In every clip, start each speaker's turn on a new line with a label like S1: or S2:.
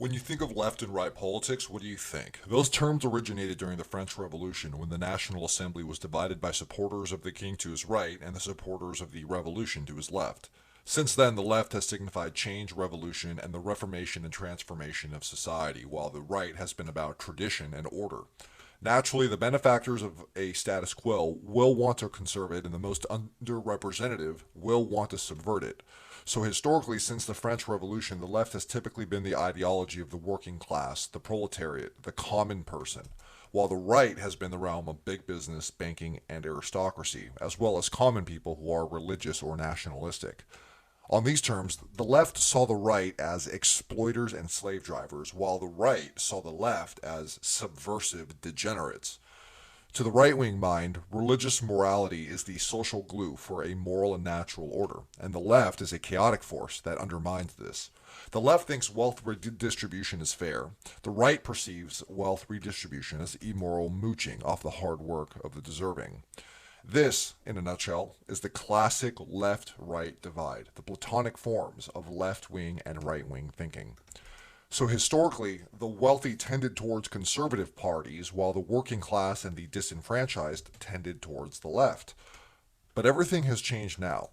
S1: When you think of left and right politics, what do you think? Those terms originated during the French Revolution when the National Assembly was divided by supporters of the king to his right and the supporters of the revolution to his left. Since then, the left has signified change, revolution, and the reformation and transformation of society, while the right has been about tradition and order. Naturally, the benefactors of a status quo will want to conserve it, and the most underrepresented will want to subvert it. So, historically, since the French Revolution, the left has typically been the ideology of the working class, the proletariat, the common person, while the right has been the realm of big business, banking, and aristocracy, as well as common people who are religious or nationalistic. On these terms, the left saw the right as exploiters and slave drivers, while the right saw the left as subversive degenerates. To the right wing mind, religious morality is the social glue for a moral and natural order, and the left is a chaotic force that undermines this. The left thinks wealth redistribution is fair. The right perceives wealth redistribution as immoral mooching off the hard work of the deserving. This, in a nutshell, is the classic left right divide, the platonic forms of left wing and right wing thinking. So historically, the wealthy tended towards conservative parties, while the working class and the disenfranchised tended towards the left. But everything has changed now.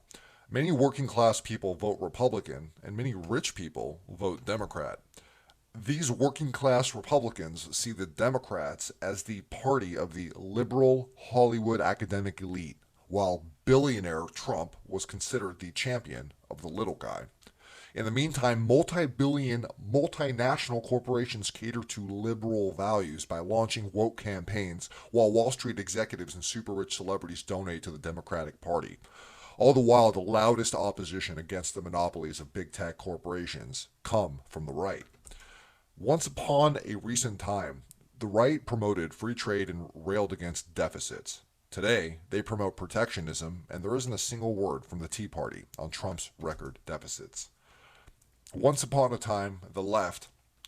S1: Many working class people vote Republican, and many rich people vote Democrat. These working class Republicans see the Democrats as the party of the liberal Hollywood academic elite, while billionaire Trump was considered the champion of the little guy. In the meantime, multi-billion, multinational corporations cater to liberal values by launching woke campaigns, while Wall Street executives and super rich celebrities donate to the Democratic Party. All the while, the loudest opposition against the monopolies of big tech corporations come from the right. Once upon a recent time, the right promoted free trade and railed against deficits. Today, they promote protectionism, and there isn't a single word from the Tea Party on Trump's record deficits. Once upon a time, the left,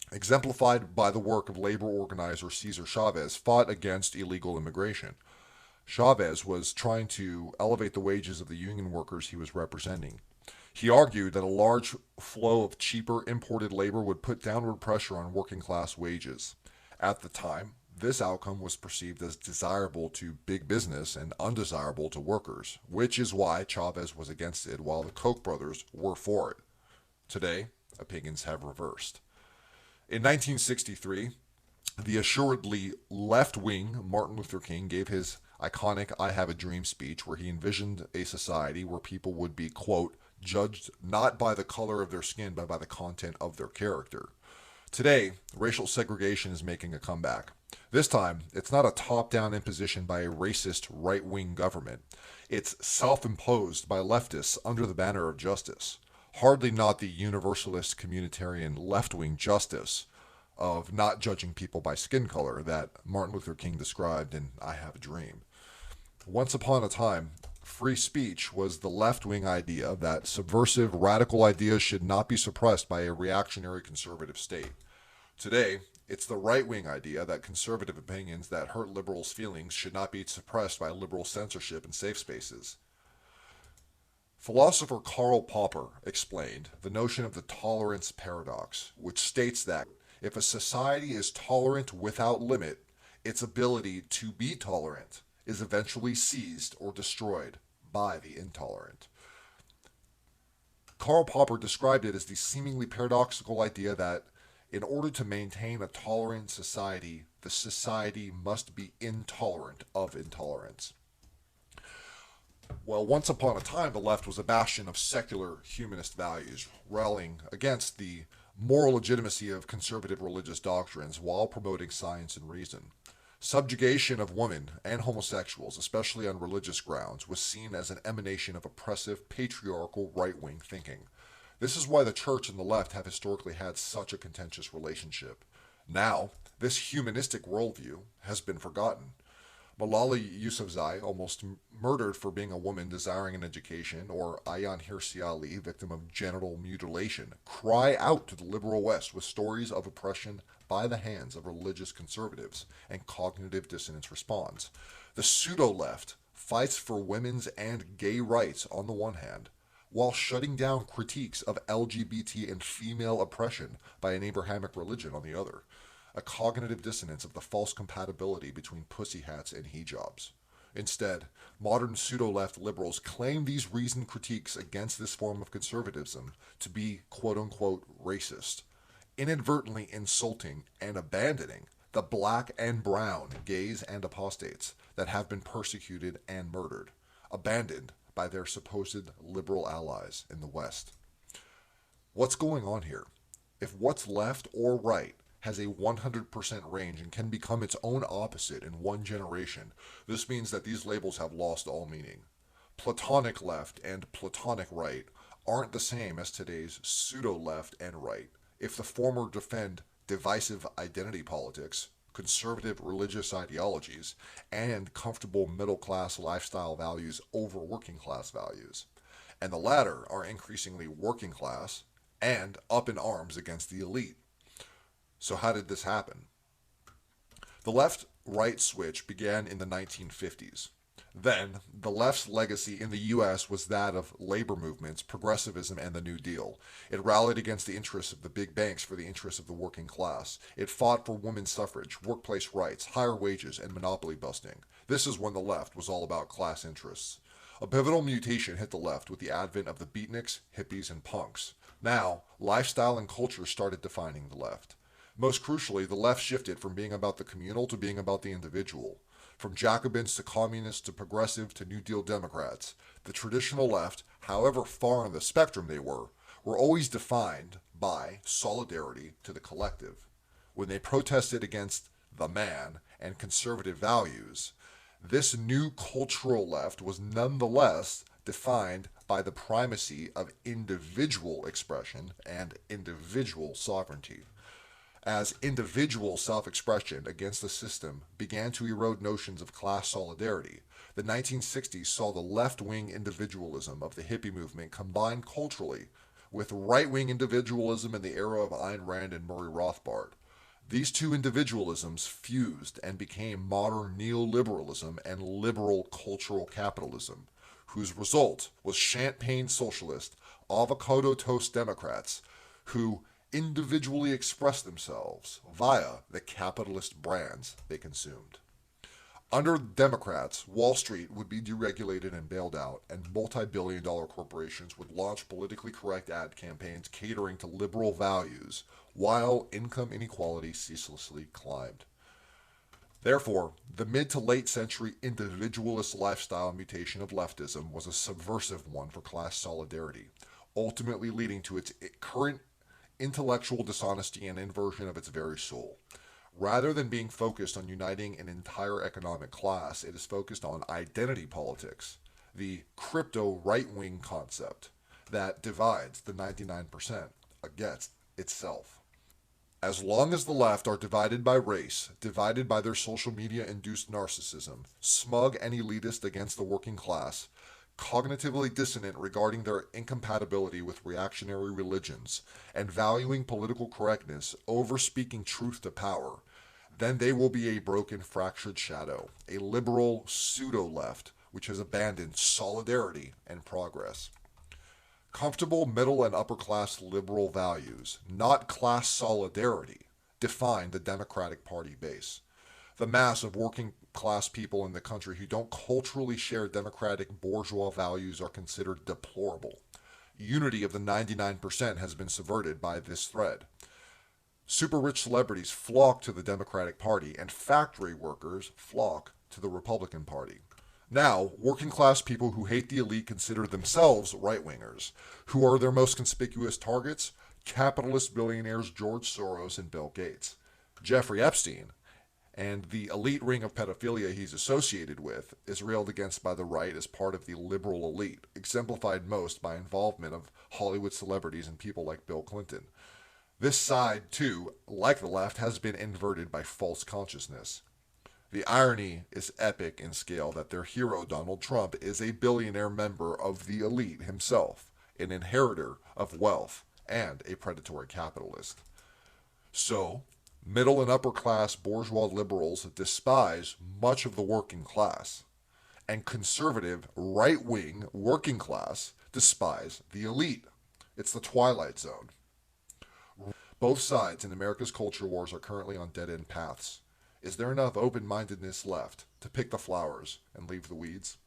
S1: exemplified by the work of labor organizer Cesar Chavez, fought against illegal immigration. Chavez was trying to elevate the wages of the union workers he was representing. He argued that a large flow of cheaper imported labor would put downward pressure on working class wages. At the time, this outcome was perceived as desirable to big business and undesirable to workers, which is why Chavez was against it while the Koch brothers were for it. Today, opinions have reversed. In 1963, the assuredly left-wing Martin Luther King gave his iconic I Have a Dream speech where he envisioned a society where people would be, quote, judged not by the color of their skin but by the content of their character. Today, racial segregation is making a comeback. This time, it's not a top-down imposition by a racist right-wing government. It's self-imposed by leftists under the banner of justice. Hardly not the universalist communitarian left-wing justice of not judging people by skin color that Martin Luther King described in I Have a Dream. Once upon a time, free speech was the left-wing idea that subversive, radical ideas should not be suppressed by a reactionary conservative state. Today, it's the right-wing idea that conservative opinions that hurt liberals' feelings should not be suppressed by liberal censorship and safe spaces. Philosopher Karl Popper explained the notion of the tolerance paradox, which states that if a society is tolerant without limit, its ability to be tolerant is eventually seized or destroyed by the intolerant. Karl Popper described it as the seemingly paradoxical idea that in order to maintain a tolerant society, the society must be intolerant of intolerance. Well, once upon a time, the left was a bastion of secular humanist values, rallying against the moral legitimacy of conservative religious doctrines while promoting science and reason. Subjugation of women and homosexuals, especially on religious grounds, was seen as an emanation of oppressive, patriarchal right-wing thinking. This is why the church and the left have historically had such a contentious relationship. Now, this humanistic worldview has been forgotten. Malala Yousafzai, almost murdered for being a woman desiring an education, or Ayaan Hirsi Ali, victim of genital mutilation, cry out to the liberal West with stories of oppression by the hands of religious conservatives, and cognitive dissonance responds. The pseudo-left fights for women's and gay rights on the one hand, while shutting down critiques of LGBT and female oppression by an Abrahamic religion on the other, a cognitive dissonance of the false compatibility between pussy hats and hijabs. Instead, modern pseudo-left liberals claim these reasoned critiques against this form of conservatism to be quote-unquote racist, inadvertently insulting and abandoning the black and brown gays and apostates that have been persecuted and murdered, abandoned by their supposed liberal allies in the West. What's going on here? If what's left or right has a 100% range and can become its own opposite in one generation, this means that these labels have lost all meaning. Platonic left and platonic right aren't the same as today's pseudo-left and right. If the former defend divisive identity politics, conservative religious ideologies, and comfortable middle-class lifestyle values over working-class values, and the latter are increasingly working-class and up in arms against the elite. So how did this happen? The left-right switch began in the 1950s. Then, the left's legacy in the U.S. was that of labor movements, progressivism, and the New Deal. It rallied against the interests of the big banks for the interests of the working class. It fought for women's suffrage, workplace rights, higher wages, and monopoly busting. This is when the left was all about class interests. A pivotal mutation hit the left with the advent of the beatniks, hippies, and punks. Now, lifestyle and culture started defining the left. Most crucially, the left shifted from being about the communal to being about the individual. From Jacobins to communists to progressive to New Deal Democrats, the traditional left, however far on the spectrum they were always defined by solidarity to the collective. When they protested against the man and conservative values, this new cultural left was nonetheless defined by the primacy of individual expression and individual sovereignty. As individual self-expression against the system began to erode notions of class solidarity, the 1960s saw the left-wing individualism of the hippie movement combined culturally with right-wing individualism in the era of Ayn Rand and Murray Rothbard. These two individualisms fused and became modern neoliberalism and liberal cultural capitalism, whose result was champagne socialist, avocado toast Democrats who individually express themselves via the capitalist brands they consumed. Under Democrats, Wall Street would be deregulated and bailed out, and multi-billion-dollar corporations would launch politically correct ad campaigns catering to liberal values, while income inequality ceaselessly climbed. Therefore, the mid to late century individualist lifestyle mutation of leftism was a subversive one for class solidarity, ultimately leading to its current intellectual dishonesty and inversion of its very soul. Rather than being focused on uniting an entire economic class, it is focused on identity politics, the crypto right-wing concept that divides the 99% against itself. As long as the left are divided by race, divided by their social media-induced narcissism, smug and elitist against the working class, cognitively dissonant regarding their incompatibility with reactionary religions, and valuing political correctness over speaking truth to power, then they will be a broken, fractured shadow, a liberal pseudo-left which has abandoned solidarity and progress. Comfortable middle and upper class liberal values, not class solidarity, define the Democratic Party base. The mass of working class people in the country who don't culturally share democratic bourgeois values are considered deplorable. Unity of the 99% has been subverted by this thread. Super rich celebrities flock to the Democratic Party, and factory workers flock to the Republican Party. Now, working class people who hate the elite consider themselves right-wingers. Who are their most conspicuous targets? Capitalist billionaires George Soros and Bill Gates. Jeffrey Epstein, and the elite ring of pedophilia he's associated with, is railed against by the right as part of the liberal elite, exemplified most by involvement of Hollywood celebrities and people like Bill Clinton. This side, too, like the left, has been inverted by false consciousness. The irony is epic in scale that their hero, Donald Trump, is a billionaire member of the elite himself, an inheritor of wealth, and a predatory capitalist. So, middle and upper class bourgeois liberals despise much of the working class, and conservative right-wing working class despise the elite. It's the twilight zone. Both sides in America's culture wars are currently on dead-end paths. Is there enough open-mindedness left to pick the flowers and leave the weeds?